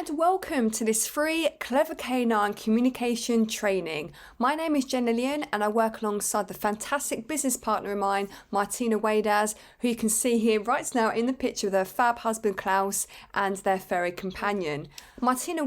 and welcome to this free Clever Canine communication training. My name is Jen Lillian and I work alongside the fantastic business partner of mine, Martina, who you can see here right now in the picture with her fab husband Klaus and their furry companion. Martina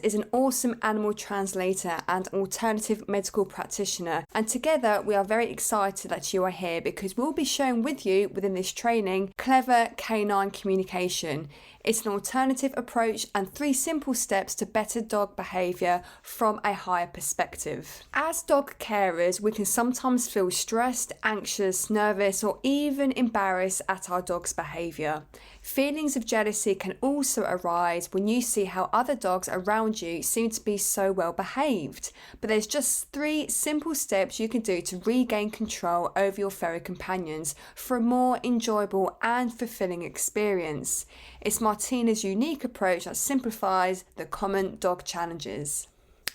is an awesome animal translator and alternative medical practitioner, and together we are very excited that you are here because we'll be sharing with you within this training Clever Canine communication. It's an alternative approach and 3 simple steps to better dog behaviour from a higher perspective. As dog carers, we can sometimes feel stressed, anxious, nervous, or even embarrassed at our dog's behaviour. Feelings of jealousy can also arise when you see how other dogs around you seem to be so well behaved. But there's just 3 simple steps you can do to regain control over your furry companions for a more enjoyable and fulfilling experience. It's Martina's unique approach that simplifies the common dog challenges.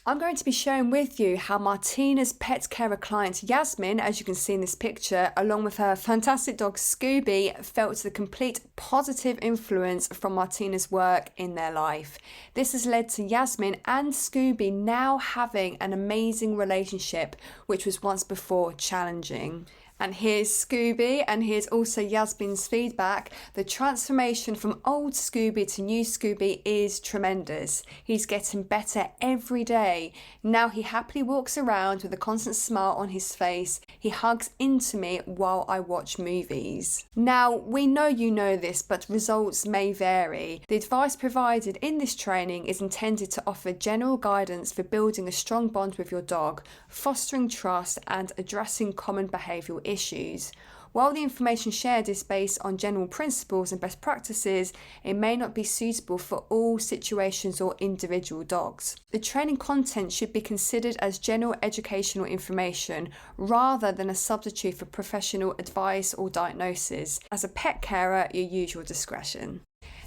I'm going to be sharing with you how Martina's pet carer client Yasmin, as you can see in this picture, along with her fantastic dog Scooby, felt the complete positive influence from Martina's work in their life. This has led to Yasmin and Scooby now having an amazing relationship, which was once before challenging. And here's Scooby, and here's also Yasmin's feedback. The transformation from old Scooby to new Scooby is tremendous. He's getting better every day. Now he happily walks around with a constant smile on his face. He hugs into me while I watch movies. Now, we know you know this, but results may vary. The advice provided in this training is intended to offer general guidance for building a strong bond with your dog, fostering trust, and addressing common behavioural issues. While the information shared is based on general principles and best practices, it may not be suitable for all situations or individual dogs. The training content should be considered as general educational information rather than a substitute for professional advice or diagnosis. As a pet carer, you use your discretion.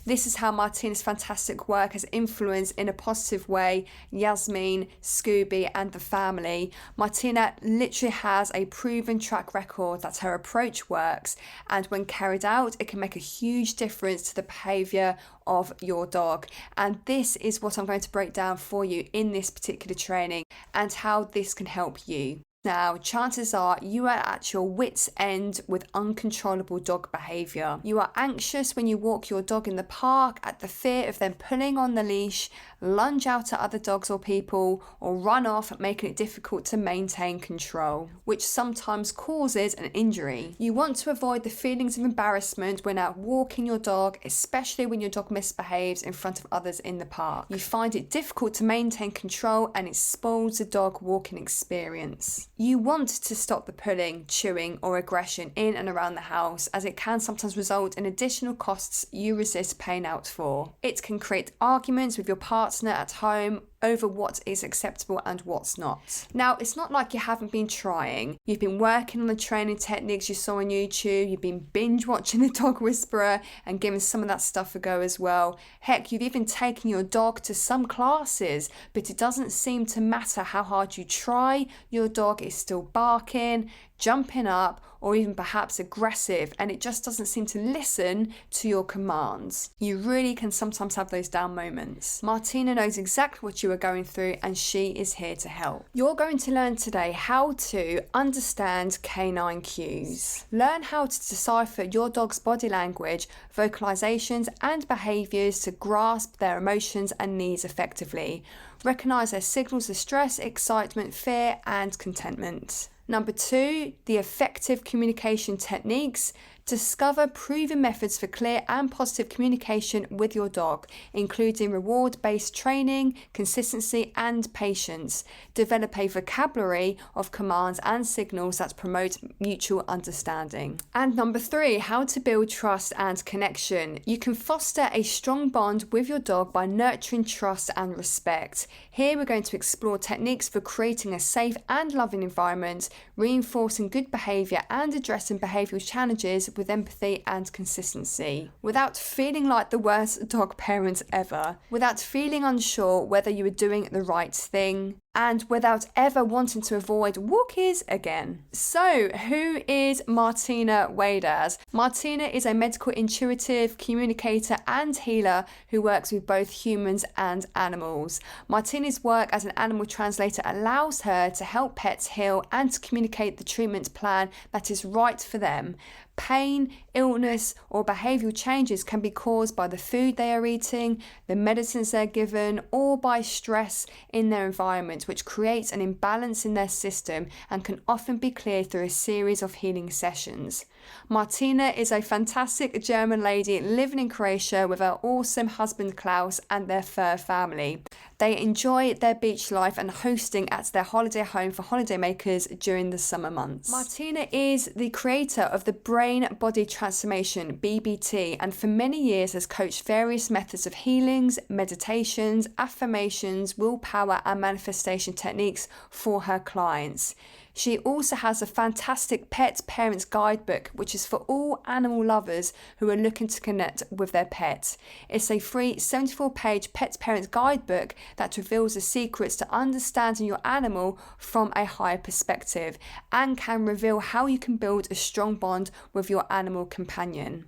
This is how Martina's fantastic work has influenced in a positive way Yasmin, Scooby and the family. Martina literally has a proven track record that her approach works, and when carried out it can make a huge difference to the behaviour of your dog. And this is what I'm going to break down for you in this particular training and how this can help you. Now, chances are you are at your wit's end with uncontrollable dog behaviour. You are anxious when you walk your dog in the park at the fear of them pulling on the leash, lunge out at other dogs or people, or run off, making it difficult to maintain control, which sometimes causes an injury. You want to avoid the feelings of embarrassment when out walking your dog, especially when your dog misbehaves in front of others in the park. You find it difficult to maintain control and it spoils the dog walking experience. You want to stop the pulling, chewing or aggression in and around the house, as it can sometimes result in additional costs you resist paying out for. It can create arguments with your partner at home over what is acceptable and what's not. Now, it's not like you haven't been trying. You've been working on the training techniques you saw on YouTube, you've been binge watching The Dog Whisperer and giving some of that stuff a go as well. Heck, you've even taken your dog to some classes, but it doesn't seem to matter how hard you try, your dog is still barking, jumping up, or even perhaps aggressive, and it just doesn't seem to listen to your commands. You really can sometimes have those down moments. Martina knows exactly what you are going through and she is here to help. You're going to learn today how to understand canine cues. Learn how to decipher your dog's body language, vocalizations and behaviors to grasp their emotions and needs effectively. Recognize their signals of stress, excitement, fear and contentment. Number 2, the effective communication techniques. Discover proven methods for clear and positive communication with your dog, including reward-based training, consistency and patience. Develop a vocabulary of commands and signals that promote mutual understanding. And number 3, how to build trust and connection. You can foster a strong bond with your dog by nurturing trust and respect. Here we're going to explore techniques for creating a safe and loving environment, reinforcing good behaviour and addressing behavioural challenges with empathy and consistency, without feeling like the worst dog parent ever, without feeling unsure whether you were doing the right thing, and without ever wanting to avoid walkies again. So, who is Martina Waders? Martina is a medical intuitive communicator and healer who works with both humans and animals. Martina's work as an animal translator allows her to help pets heal and to communicate the treatment plan that is right for them. Pain, illness, or behavioural changes can be caused by the food they are eating, the medicines they're given, or by stress in their environment, which creates an imbalance in their system and can often be cleared through a series of healing sessions. Martina is a fantastic German lady living in Croatia with her awesome husband Klaus and their fur family. They enjoy their beach life and hosting at their holiday home for holidaymakers during the summer months. Martina is the creator of the Brain Body Transformation, BBT, and for many years has coached various methods of healings, meditations, affirmations, willpower, and manifestation techniques for her clients. She also has a fantastic Pet Parents Guidebook, which is for all animal lovers who are looking to connect with their pets. It's a free 74-page Pet Parents Guidebook that reveals the secrets to understanding your animal from a higher perspective and can reveal how you can build a strong bond with your animal companion.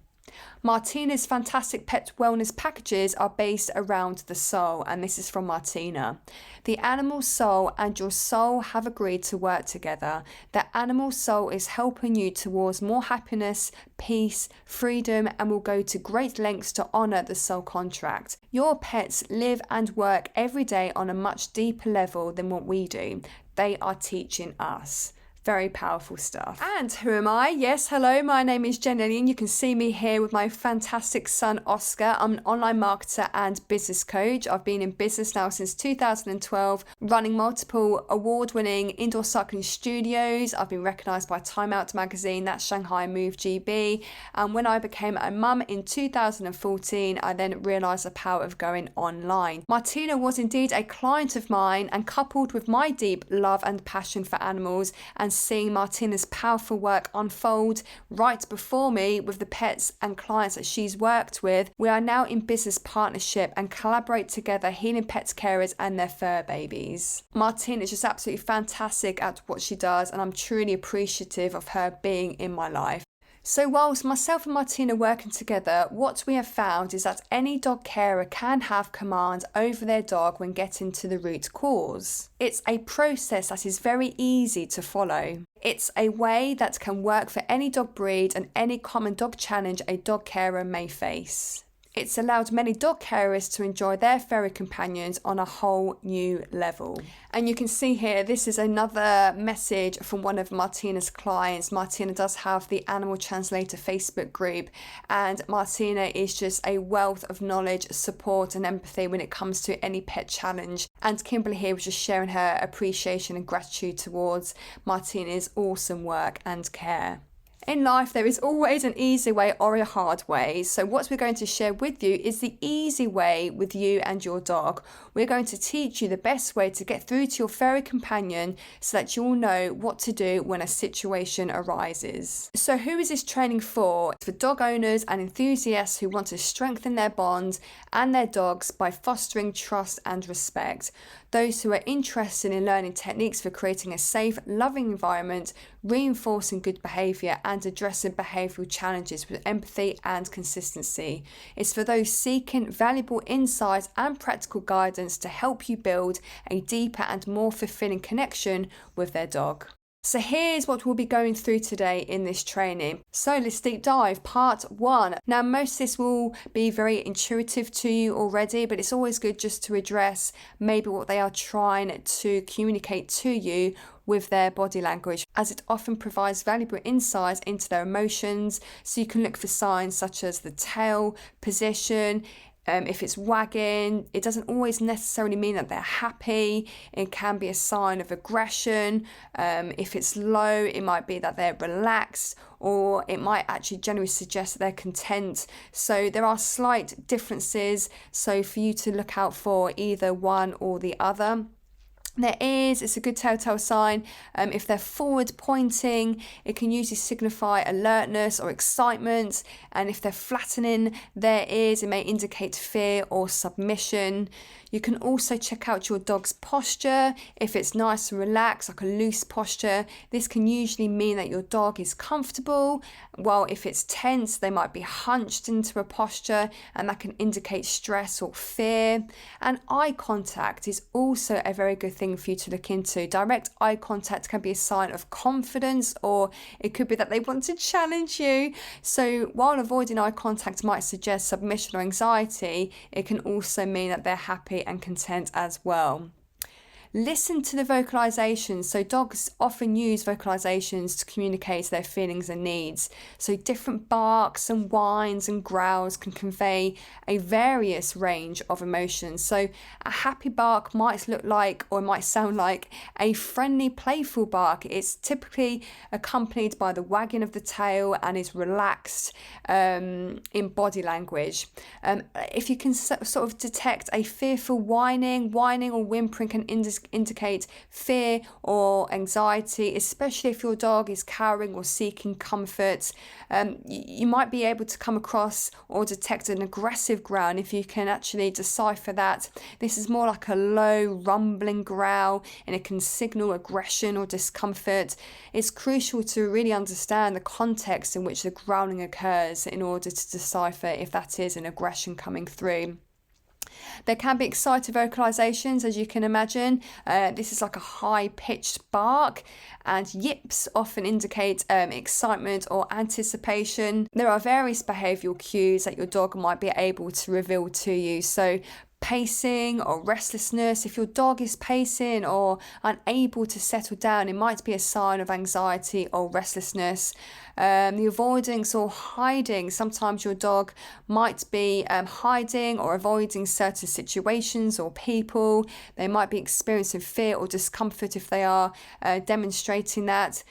Martina's fantastic pet wellness packages are based around the soul, and this is from Martina. The animal soul and your soul have agreed to work together. The animal soul is helping you towards more happiness, peace, freedom, and will go to great lengths to honour the soul contract. Your pets live and work every day on a much deeper level than what we do. They are teaching us. Very powerful stuff. And who am I? Yes, hello, my name is Jen Lillian. You can see me here with my fantastic son, Oscar. I'm an online marketer and business coach. I've been in business now since 2012, running multiple award-winning indoor cycling studios. I've been recognised by Time Out magazine, that's Shanghai Move GB. And when I became a mum in 2014, I then realised the power of going online. Martina was indeed a client of mine, and coupled with my deep love and passion for animals and seeing Martina's powerful work unfold right before me with the pets and clients that she's worked with, we are now in business partnership and collaborate together healing pets carers and their fur babies. Martina is just absolutely fantastic at what she does, and I'm truly appreciative of her being in my life. So whilst myself and Martina working together, what we have found is that any dog carer can have command over their dog when getting to the root cause. It's a process that is very easy to follow. It's a way that can work for any dog breed and any common dog challenge a dog carer may face. It's allowed many dog carers to enjoy their furry companions on a whole new level. And you can see here, this is another message from one of Martina's clients. Martina does have the Animal Translator Facebook group, and Martina is just a wealth of knowledge, support and empathy when it comes to any pet challenge. And Kimberly here was just sharing her appreciation and gratitude towards Martina's awesome work and care. In life, there is always an easy way or a hard way. So what we're going to share with you is the easy way with you and your dog. We're going to teach you the best way to get through to your furry companion so that you'll know what to do when a situation arises. So who is this training for? It's for dog owners and enthusiasts who want to strengthen their bonds and their dogs by fostering trust and respect. Those who are interested in learning techniques for creating a safe, loving environment, reinforcing good behaviour and addressing behavioural challenges with empathy and consistency. It's for those seeking valuable insights and practical guidance to help you build a deeper and more fulfilling connection with their dog. So here's what we'll be going through today in this training. So let's deep dive, part 1. Now most of this will be very intuitive to you already, but it's always good just to address maybe what they are trying to communicate to you with their body language, as it often provides valuable insights into their emotions. So you can look for signs such as the tail position. If it's wagging, it doesn't always necessarily mean that they're happy. It can be a sign of aggression. If it's low, it might be that they're relaxed, or it might actually generally suggest that they're content. So there are slight differences, so for you to look out for either one or the other. their ears, it's a good telltale sign. If they're forward pointing, it can usually signify alertness or excitement. And if they're flattening their ears, it may indicate fear or submission. You can also check out your dog's posture. If it's nice and relaxed, like a loose posture, this can usually mean that your dog is comfortable. While if it's tense, they might be hunched into a posture, and that can indicate stress or fear. And eye contact is also a very good thing for you to look into. Direct eye contact can be a sign of confidence, or it could be that they want to challenge you. So while avoiding eye contact might suggest submission or anxiety, it can also mean that they're happy and content as well. Listen to the vocalizations. So dogs often use vocalizations to communicate their feelings and needs. So different barks and whines and growls can convey a various range of emotions. So a happy bark might look like, or might sound like, a friendly, playful bark. It's typically accompanied by the wagging of the tail and is relaxed in body language. If you can sort of detect a fearful whining or whimpering can indicate fear or anxiety, especially if your dog is cowering or seeking comfort. You might be able to come across or detect an aggressive growl, and if you can actually decipher that, this is more like a low rumbling growl and it can signal aggression or discomfort. It's crucial to really understand the context in which the growling occurs in order to decipher if that is an aggression coming through. There can be excited vocalizations, as you can imagine. This is like a high-pitched bark, and yips often indicate excitement or anticipation. There are various behavioural cues that your dog might be able to reveal to you. So pacing or restlessness. If your dog is pacing or unable to settle down, it might be a sign of anxiety or restlessness. The avoidance or hiding. Sometimes your dog might be hiding or avoiding certain situations or people. They might be experiencing fear or discomfort if they are demonstrating that.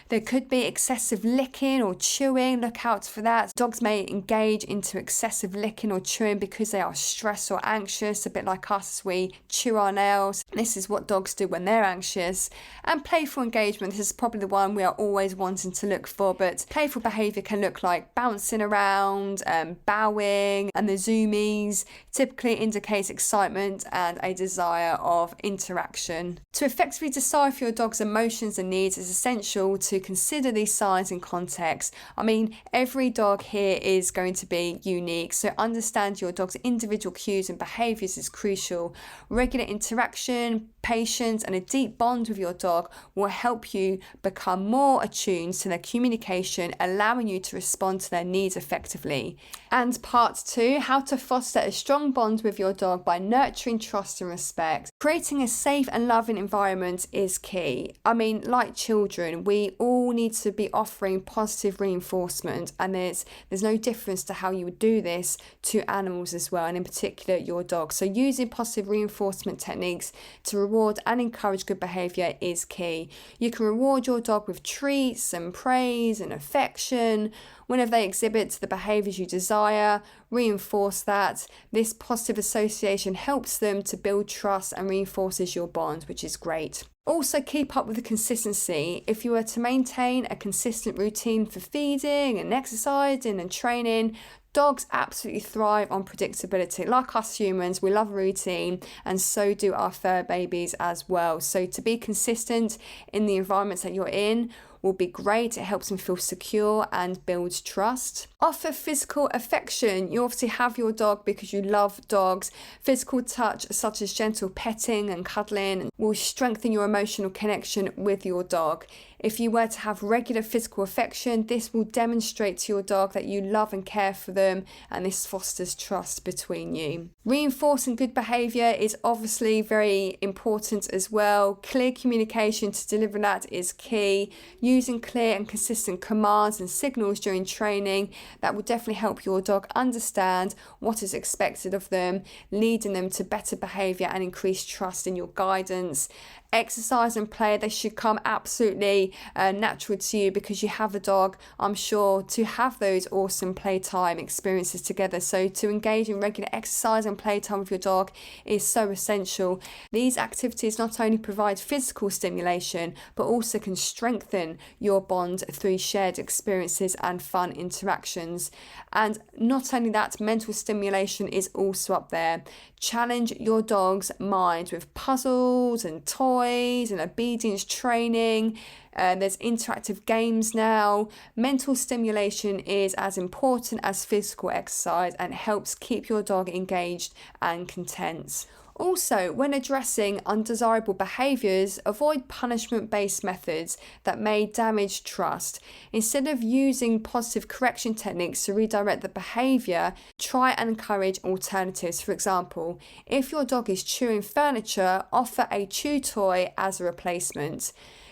There could be excessive licking or chewing. Look out for that. Dogs may engage into excessive licking or chewing because they are stressed or anxious, a bit like us as we chew our nails. This is what dogs do when they're anxious. And playful engagement, this is probably the one we are always wanting to look for, but playful behaviour can look like bouncing around, bowing, and the zoomies typically indicates excitement and a desire of interaction. To effectively decipher your dog's emotions and needs, it's essential to consider these signs in context. I mean, every dog here is going to be unique, so understand your dog's individual cues and behaviours is crucial. Regular interaction, patience, and a deep bond with your dog will help you become more attuned to their communication, allowing you to respond to their needs effectively. And part 2, how to foster a strong bond with your dog by nurturing trust and respect. Creating a safe and loving environment is key. I mean, like children, we all need to be offering positive reinforcement, and there's no difference to how you would do this to animals as well, and in particular your dog. So using positive reinforcement techniques to reward and encourage good behaviour is key. You can reward your dog with treats and praise and affection. Whenever they exhibit the behaviours you desire, reinforce that. This positive association helps them to build trust and reinforces your bond, which is great. Also, keep up with the consistency. If you were to maintain a consistent routine for feeding and exercising and training, dogs absolutely thrive on predictability. Like us humans, we love routine, and so do our fur babies as well. So to be consistent in the environments that you're in will be great. It helps them feel secure and builds trust. Offer physical affection. You obviously have your dog because you love dogs. Physical touch, such as gentle petting and cuddling, will strengthen your emotional connection with your dog. If you were to have regular physical affection, this will demonstrate to your dog that you love and care for them, and this fosters trust between you. Reinforcing good behaviour is obviously very important as well. Clear communication to deliver that is key. Using clear and consistent commands and signals during training, that will definitely help your dog understand what is expected of them, leading them to better behaviour and increased trust in your guidance. Exercise and play, they should come absolutely natural to you because you have a dog, I'm sure, to have those awesome playtime experiences together. So to engage in regular exercise and playtime with your dog is so essential. These activities not only provide physical stimulation, but also can strengthen your bond through shared experiences and fun interactions. And not only that, mental stimulation is also up there. Challenge your dog's mind with puzzles and toys and obedience training. There's interactive games now. Mental stimulation is as important as physical exercise and helps keep your dog engaged and content. Also, when addressing undesirable behaviours, avoid punishment-based methods that may damage trust. Instead of using positive correction techniques to redirect the behaviour, try and encourage alternatives. For example, if your dog is chewing furniture, offer a chew toy as a replacement.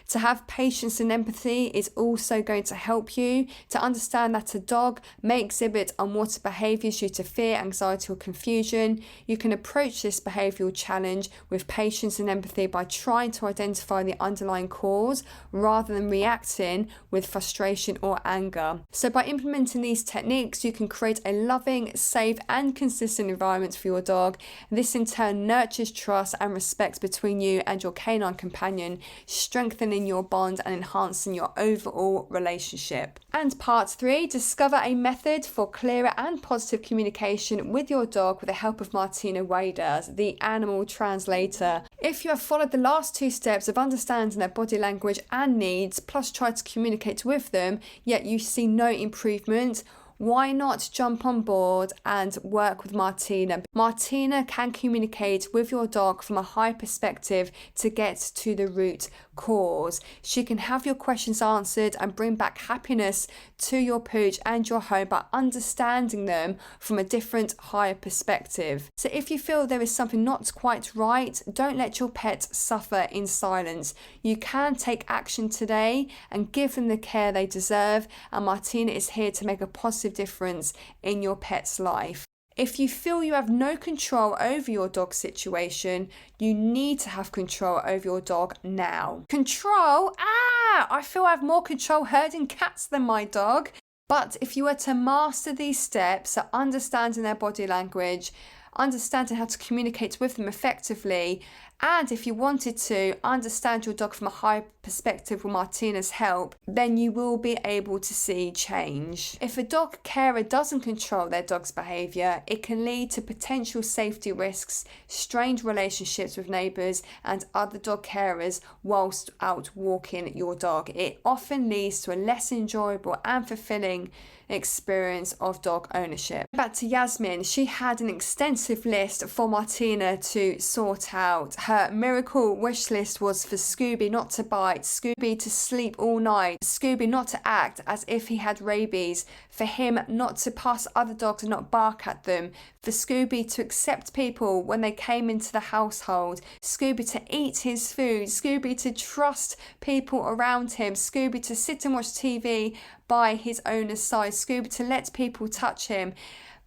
To have patience and empathy is also going to help you to understand that a dog may exhibit unwanted behaviours due to fear, anxiety or confusion. You can approach this behavioural challenge with patience and empathy by trying to identify the underlying cause rather than reacting with frustration or anger. So by implementing these techniques, you can create a loving, safe and consistent environment for your dog. This in turn nurtures trust and respect between you and your canine companion, strengthening your bond and enhancing your overall relationship. And part 3, discover a method for clearer and positive communication with your dog with the help of Martina Waders, the animal translator. If you have followed the last 2 steps of understanding their body language and needs, plus try to communicate with them, yet you see no improvement, why not jump on board and work with Martina? Martina can communicate with your dog from a high perspective to get to the root cause. She can have your questions answered and bring back happiness to your pooch and your home by understanding them from a different, higher perspective. So if you feel there is something not quite right, don't let your pet suffer in silence. You can take action today and give them the care they deserve, and Martina is here to make a positive difference in your pet's life. If you feel you have no control over your dog's situation, you need to have control over your dog now. Control? I feel I have more control herding cats than my dog. But if you were to master these steps, so understanding their body language, understanding how to communicate with them effectively, and if you wanted to understand your dog from a high perspective with Martina's help, then you will be able to see change. If a dog carer doesn't control their dog's behaviour, it can lead to potential safety risks, strained relationships with neighbours and other dog carers whilst out walking your dog. It often leads to a less enjoyable and fulfilling experience of dog ownership. Back to Yasmin, she had an extensive list for Martina to sort out. Her miracle wish list was for Scooby not to bite, Scooby to sleep all night, Scooby not to act as if he had rabies, for him not to pass other dogs and not bark at them, for Scooby to accept people when they came into the household, Scooby to eat his food, Scooby to trust people around him, Scooby to sit and watch TV by his owner's side, Scooby to let people touch him.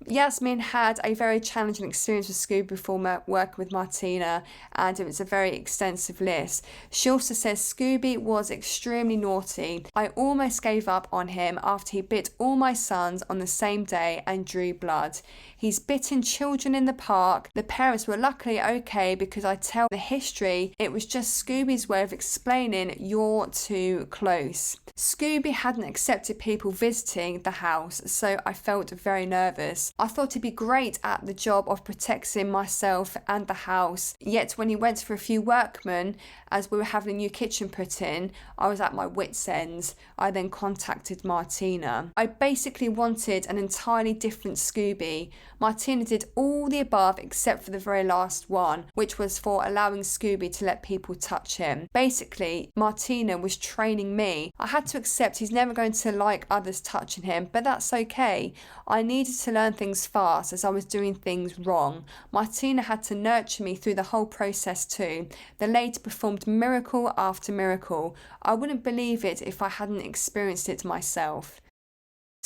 Yasmin had a very challenging experience with Scooby before working with Martina, and it was a very extensive list. She also says Scooby was extremely naughty. I almost gave up on him after he bit all my sons on the same day and drew blood. He's bitten children in the park. The parents were luckily okay because I tell the history. It was just Scooby's way of explaining you're too close. Scooby hadn't accepted people visiting the house, so I felt very nervous. I thought he'd be great at the job of protecting myself and the house. Yet when he went for a few workmen, as we were having a new kitchen put in, I was at my wit's end. I then contacted Martina. I basically wanted an entirely different Scooby. Martina did all the above except for the very last one, which was for allowing Scooby to let people touch him. Basically, Martina was training me. I had to accept he's never going to like others touching him, but that's okay. I needed to learn things fast as I was doing things wrong. Martina had to nurture me through the whole process too. The lady performed miracle after miracle. I wouldn't believe it if I hadn't experienced it myself.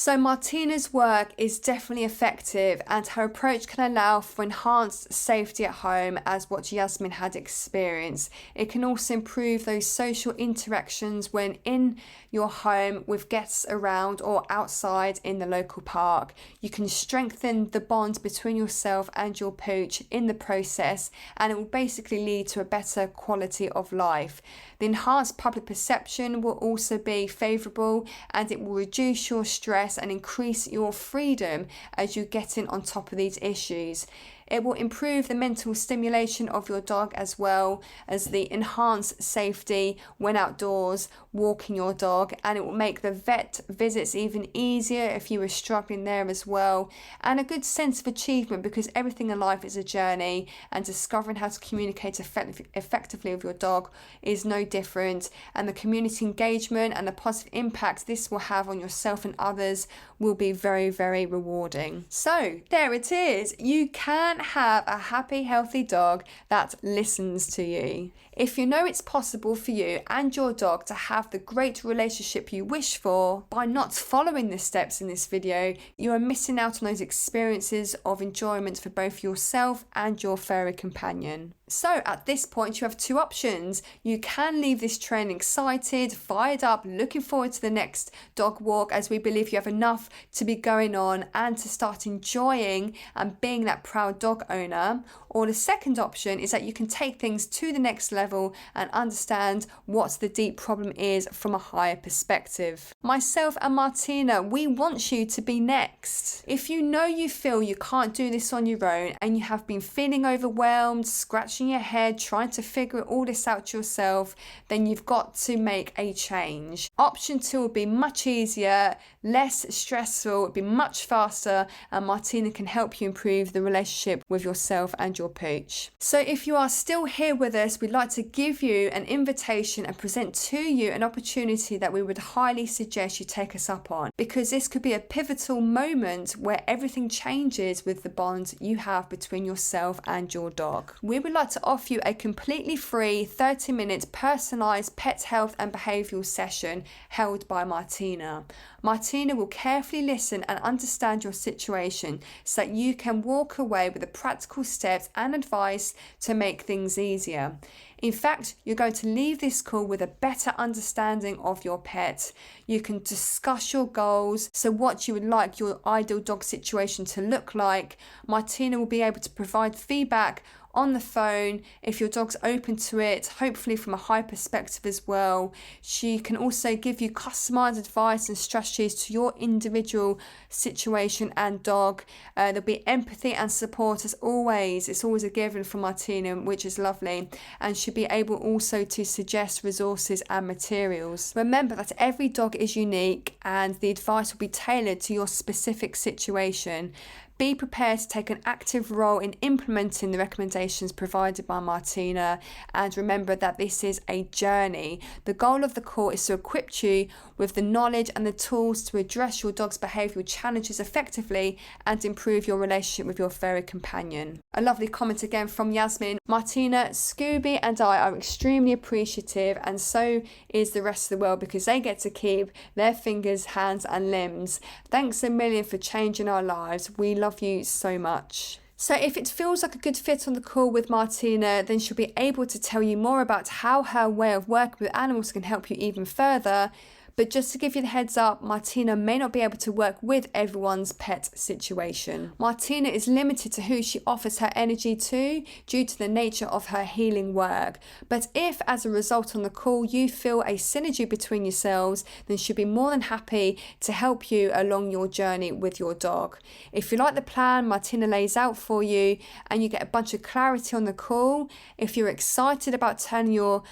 So Martina's work is definitely effective, and her approach can allow for enhanced safety at home, as what Yasmin had experienced. It can also improve those social interactions when in your home with guests around or outside in the local park. You can strengthen the bond between yourself and your pooch in the process, and it will basically lead to a better quality of life. The enhanced public perception will also be favourable, and it will reduce your stress and increase your freedom as you get in on top of these issues. It will improve the mental stimulation of your dog, as well as the enhanced safety when outdoors walking your dog, and it will make the vet visits even easier if you were struggling there as well, and a good sense of achievement, because everything in life is a journey, and discovering how to communicate effectively with your dog is no different, and the community engagement and the positive impact this will have on yourself and others will be very, very rewarding. So there it is. You can have a happy, healthy dog that listens to you. If you know it's possible for you and your dog to have the great relationship you wish for, by not following the steps in this video, you are missing out on those experiences of enjoyment for both yourself and your furry companion. So at this point, you have two options. You can leave this training excited, fired up, looking forward to the next dog walk, as we believe you have enough to be going on and to start enjoying and being that proud dog owner. Or the second option is that you can take things to the next level and understand what the deep problem is from a higher perspective. Myself and Martina, we want you to be next. If you know you feel you can't do this on your own and you have been feeling overwhelmed, scratching your head, trying to figure all this out yourself, then you've got to make a change. Option 2 will be much easier, less stressful, it'll be much faster, and Martina can help you improve the relationship with yourself and your pooch. So if you are still here with us, we'd like to give you an invitation and present to you an opportunity that we would highly suggest you take us up on, because this could be a pivotal moment where everything changes with the bond you have between yourself and your dog. We would like to offer you a completely free 30-minute personalised pet health and behavioural session held by Martina. Martina will carefully listen and understand your situation so that you can walk away with the practical steps and advice to make things easier. In fact, you're going to leave this call with a better understanding of your pet. You can discuss your goals, so what you would like your ideal dog situation to look like. Martina will be able to provide feedback on the phone if your dog's open to it, hopefully from a high perspective as well. She can also give you customized advice and strategies to your individual situation and dog. There'll be empathy and support as always. It's always a given from Martina, which is lovely, and she'll be able also to suggest resources and materials. Remember that every dog is unique and the advice will be tailored to your specific situation. Be prepared to take an active role in implementing the recommendations provided by Martina, and remember that this is a journey. The goal of the call is to equip you with the knowledge and the tools to address your dog's behavioural challenges effectively and improve your relationship with your furry companion. A lovely comment again from Yasmin. Martina, Scooby and I are extremely appreciative, and so is the rest of the world, because they get to keep their fingers, hands and limbs. Thanks a million for changing our lives. We love you so much. So if it feels like a good fit on the call with Martina, then she'll be able to tell you more about how her way of working with animals can help you even further. But just to give you the heads up, Martina may not be able to work with everyone's pet situation. Martina is limited to who she offers her energy to due to the nature of her healing work. But if, as a result on the call, you feel a synergy between yourselves, then she'll be more than happy to help you along your journey with your dog. If you like the plan Martina lays out for you and you get a bunch of clarity on the call, if you're excited about turning your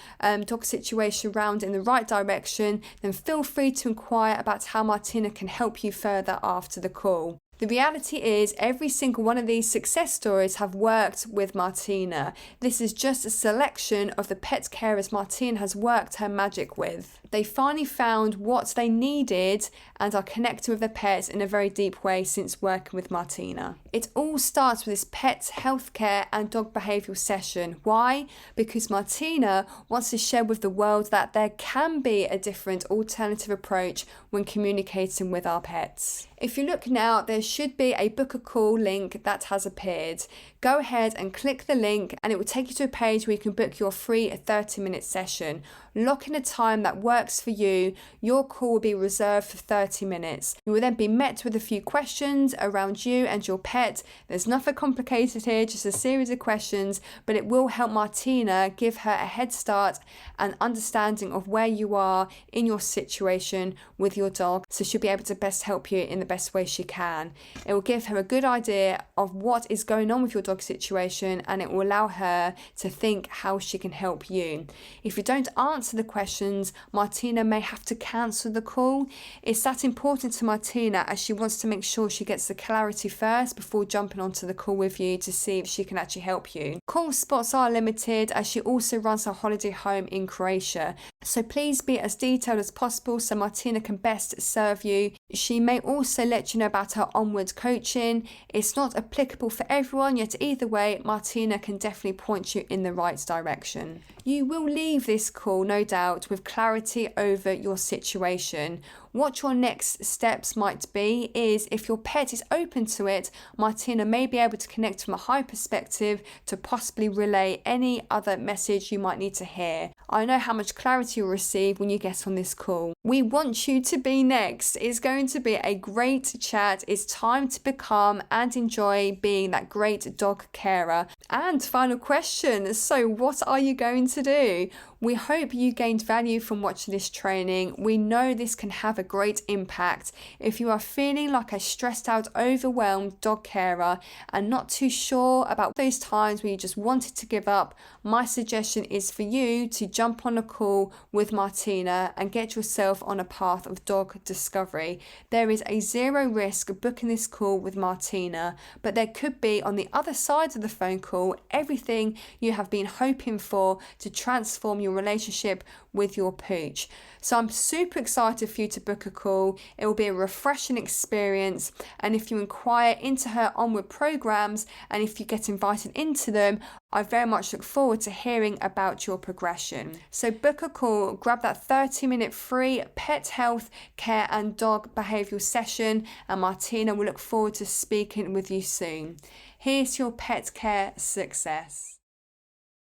dog situation around in the right direction, then feel free to inquire about how Martina can help you further after the call. The reality is every single one of these success stories have worked with Martina. This is just a selection of the pet carers Martina has worked her magic with. They finally found what they needed and are connected with their pets in a very deep way since working with Martina. It all starts with this pet healthcare and dog behavioural session. Why? Because Martina wants to share with the world that there can be a different alternative approach when communicating with our pets. If you look now, there should be a book a call link that has appeared. Go ahead and click the link and it will take you to a page where you can book your free 30-minute session. Lock in a time that works for you. Your call will be reserved for 30 minutes. You will then be met with a few questions around you and your pet. There's nothing complicated here, just a series of questions, but it will help Martina give her a head start and understanding of where you are in your situation with your dog, so she'll be able to best help you in the best way she can. It will give her a good idea of what is going on with your dog situation, and it will allow her to think how she can help you. If you don't answer the questions, Martina may have to cancel the call. It's that important to Martina, as she wants to make sure she gets the clarity first before jumping onto the call with you to see if she can actually help you. Call spots are limited, as she also runs her holiday home in Croatia, so please be as detailed as possible so Martina can best serve you. She may also let you know about her onward coaching. It's not applicable for everyone, yet either way, Martina can definitely point you in the right direction. You will leave this call, no doubt, with clarity over your situation. What your next steps might be is, if your pet is open to it, Martina may be able to connect from a high perspective to possibly relay any other message you might need to hear. I know how much clarity you'll receive when you get on this call. We want you to be next. It's going to be a great chat. It's time to become and enjoy being that great dog carer. And final question, so what are you going to do? We hope you gained value from watching this training. We know this can have a great impact. If you are feeling like a stressed out, overwhelmed dog carer and not too sure about those times where you just wanted to give up, my suggestion is for you to jump on a call with Martina and get yourself on a path of dog discovery. There is a zero risk booking this call with Martina, but there could be, on the other side of the phone call, everything you have been hoping for to transform your relationship with your pooch. So I'm super excited for you to book a call. It will be a refreshing experience, and if you inquire into her onward programs and if you get invited into them, I very much look forward to hearing about your progression. So book a call, grab that 30-minute free pet health care and dog behavioural session, and Martina will look forward to speaking with you soon. Here's your pet care success.